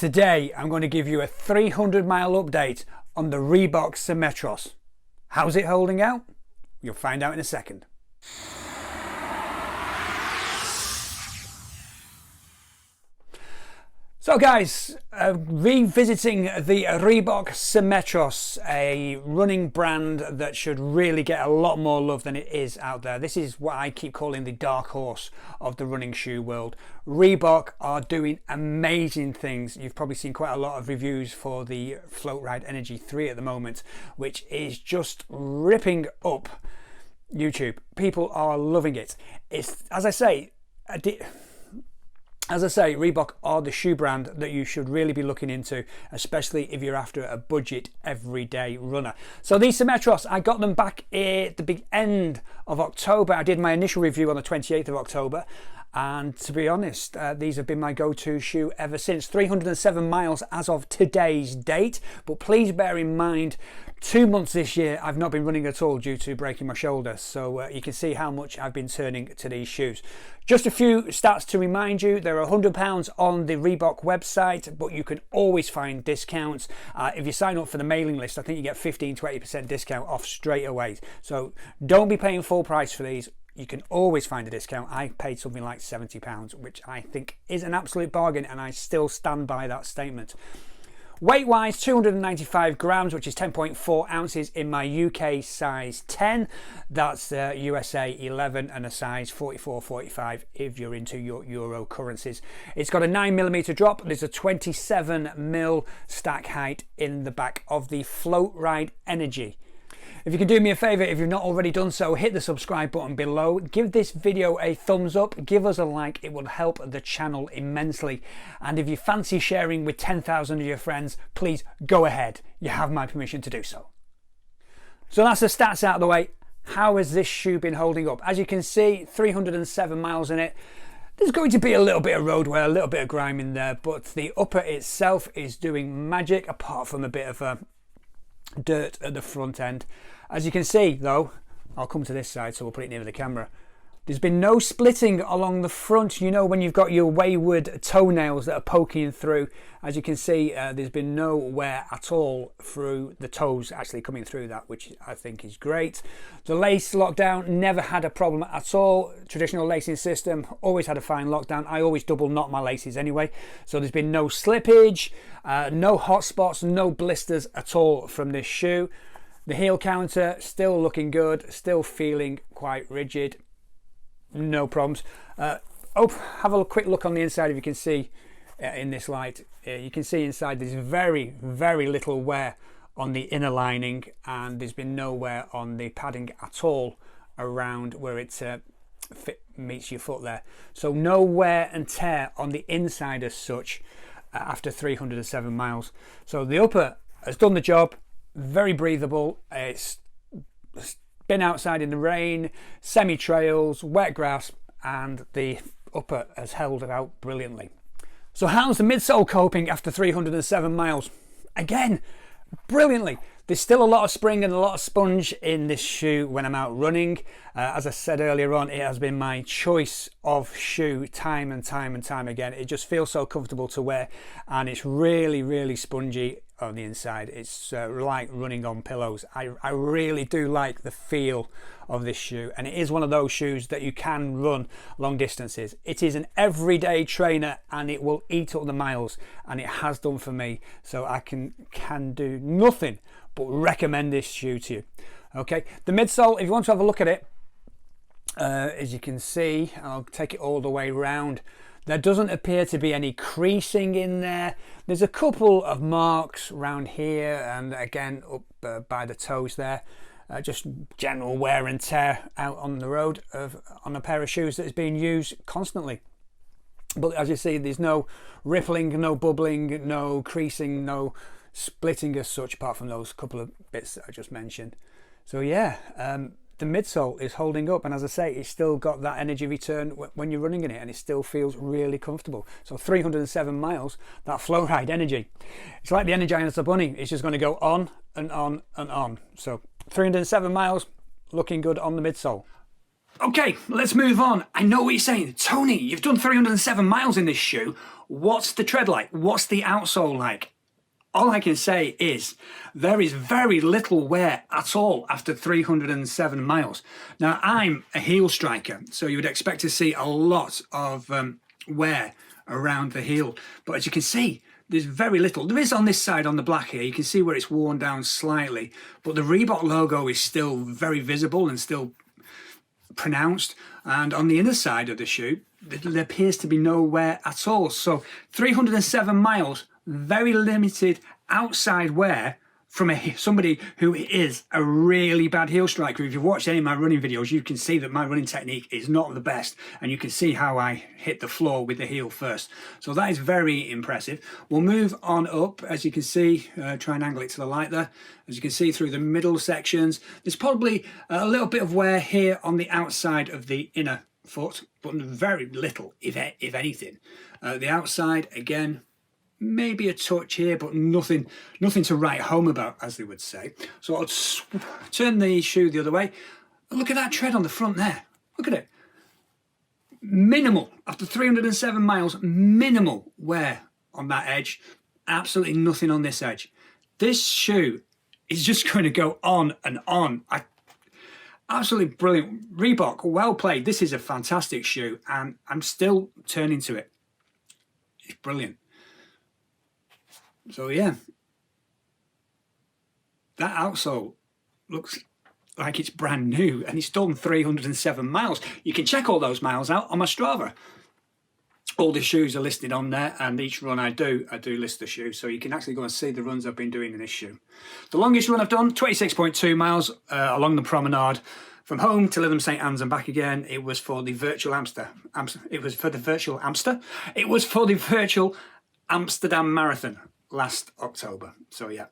Today I'm going to give you a 300-mile update on the Reebok Symmetros. How's it holding out? You'll find out in a second. So guys, revisiting the Reebok Symmetros, a running brand that should really get a lot more love than it is out there. This is what I keep calling the dark horse of the running shoe world. Reebok are doing amazing things. You've probably seen quite a lot of reviews for the Floatride Energy 3 at the moment, which is just ripping up YouTube. People are loving it. It's, as I say, Reebok are the shoe brand that you should really be looking into, especially if you're after a budget everyday runner. So these Symmetros, I got them back at the big end of October. I did my initial review on the 28th of October. And to be honest, these have been my go-to shoe ever since. 307 miles as of today's date. But please bear in mind, 2 months this year, I've not been running at all due to breaking my shoulder. So you can see how much I've been turning to these shoes. Just a few stats to remind you. There are £100 on the Reebok website, but you can always find discounts. If you sign up for the mailing list, I think you get 15 to 80% discount off straight away. So don't be paying full price for these. You can always find a discount. I paid something like £70, which I think is an absolute bargain, and I still stand by that statement. Weight wise, 295 grams, which is 10.4 ounces in my UK size 10. That's USA 11 and a size 44-45 if you're into your Euro currencies. It's got a 9mm drop. There's a 27mm stack height in the back of the Floatride Energy. If you can do me a favour, if you've not already done so, hit the subscribe button below. Give this video a thumbs up, give us a like, it will help the channel immensely. And if you fancy sharing with 10,000 of your friends, please go ahead. You have my permission to do so. So that's the stats out of the way. How has this shoe been holding up? As you can see, 307 miles in it. There's going to be a little bit of road wear, a little bit of grime in there, but the upper itself is doing magic, apart from a bit of dirt at the front end. As you can see though, I'll come to this side so we'll put it near the camera, there's been no splitting along the front. You know, when you've got your wayward toenails that are poking through, as you can see, there's been no wear at all through the toes actually coming through that, which I think is great. The lace lockdown never had a problem at all. Traditional lacing system always had a fine lockdown. I always double knot my laces anyway, so there's been no slippage, no hot spots, no blisters at all from this shoe. The heel counter still looking good, still feeling quite rigid. No problems. Have a quick look on the inside. If you can see in this light, you can see inside there's very little wear on the inner lining, and there's been no wear on the padding at all around where it meets your foot there. So no wear and tear on the inside as such after 307 miles. So the upper has done the job. Very breathable. It's been outside in the rain, semi-trails, wet grass, and the upper has held it out brilliantly. So how's the midsole coping after 307 miles? Again, brilliantly. There's still a lot of spring and a lot of sponge in this shoe when I'm out running. As I said earlier on, it has been my choice of shoe time and time again. It just feels so comfortable to wear, and it's really spongy on the inside. It's like running on pillows. I really do like the feel of this shoe, and it is one of those shoes that you can run long distances. It is an everyday trainer, and it will eat up the miles, and it has done for me. So I can do nothing but recommend this shoe to you. Okay, the midsole, if you want to have a look at it, as you can see, I'll take it all the way round. There doesn't appear to be any creasing in there. There's a couple of marks around here and again up by the toes there. Just general wear and tear out on the road on a pair of shoes that is being used constantly. But as you see, there's no rippling, no bubbling, no creasing, no splitting as such, apart from those couple of bits that I just mentioned. So yeah, the midsole is holding up, and as I say, it's still got that energy return when you're running in it, and it still feels really comfortable. So 307 miles, that Floatride Energy, it's like the Energizer Bunny. It's just going to go on and on and on. So 307 miles, looking good on the midsole. Okay, let's move on. I know what you're saying. Tony, you've done 307 miles in this shoe. What's the tread like? What's the outsole like? All I can say is there is very little wear at all after 307 miles. Now, I'm a heel striker, so you would expect to see a lot of wear around the heel. But as you can see, there's very little. There is on this side, on the black here, you can see where it's worn down slightly. But the Reebok logo is still very visible and still pronounced. And on the inner side of the shoe, there appears to be no wear at all. So 307 miles, very limited outside wear from somebody who is a really bad heel striker. If you've watched any of my running videos, you can see that my running technique is not the best, and you can see how I hit the floor with the heel first. So that is very impressive. We'll move on up, as you can see, try and angle it to the light there. As you can see through the middle sections, there's probably a little bit of wear here on the outside of the inner foot, but very little, if anything. The outside, again, maybe a touch here, but nothing to write home about, as they would say. So I'll turn the shoe the other way. Look at that tread on the front there. Look at it. Minimal, after 307 miles, minimal wear on that edge. Absolutely nothing on this edge. This shoe is just going to go on and on. Absolutely brilliant. Reebok, well played. This is a fantastic shoe, and I'm still turning to it. It's brilliant. So yeah, that outsole looks like it's brand new, and it's done 307 miles. You can check all those miles out on my Strava. All the shoes are listed on there, and each run I do list the shoe, so you can actually go and see the runs I've been doing in this shoe. The longest run I've done, 26.2 miles along the promenade from home to Lytham St Anne's and back again. It was for the virtual It was for the virtual Amsterdam Marathon last October. So yeah.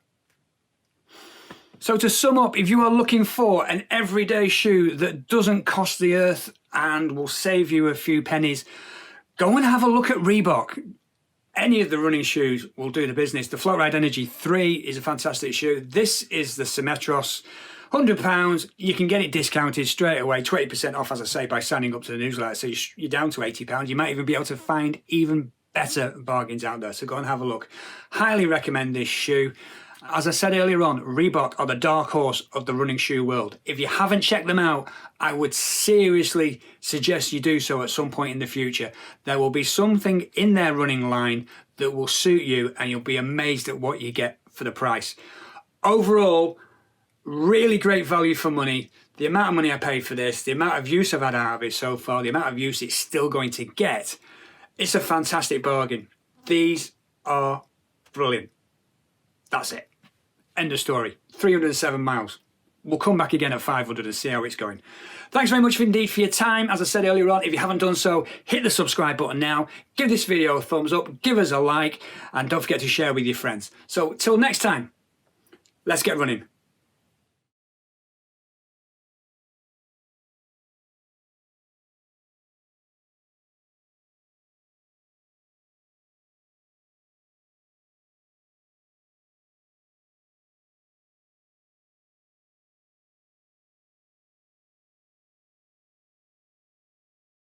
So to sum up, if you are looking for an everyday shoe that doesn't cost the earth and will save you a few pennies, go and have a look at Reebok. Any of the running shoes will do the business. The Floatride Energy 3 is a fantastic shoe. This is the Symmetros. £100, you can get it discounted straight away, 20% off, as I say, by signing up to the newsletter. So you're down to £80. You might even be able to find even better bargains out there, so go and have a look. Highly recommend this shoe. As I said earlier on, Reebok are the dark horse of the running shoe world. If you haven't checked them out, I would seriously suggest you do so at some point in the future. There will be something in their running line that will suit you, and you'll be amazed at what you get for the price. Overall, really great value for money. The amount of money I paid for this, the amount of use I've had out of it so far, the amount of use it's still going to get, it's a fantastic bargain. These are brilliant. That's it. End of story. 307 miles. We'll come back again at 500 and see how it's going. Thanks very much indeed for your time. As I said earlier on, if you haven't done so, hit the subscribe button now. Give this video a thumbs up. Give us a like. And don't forget to share with your friends. So till next time, let's get running.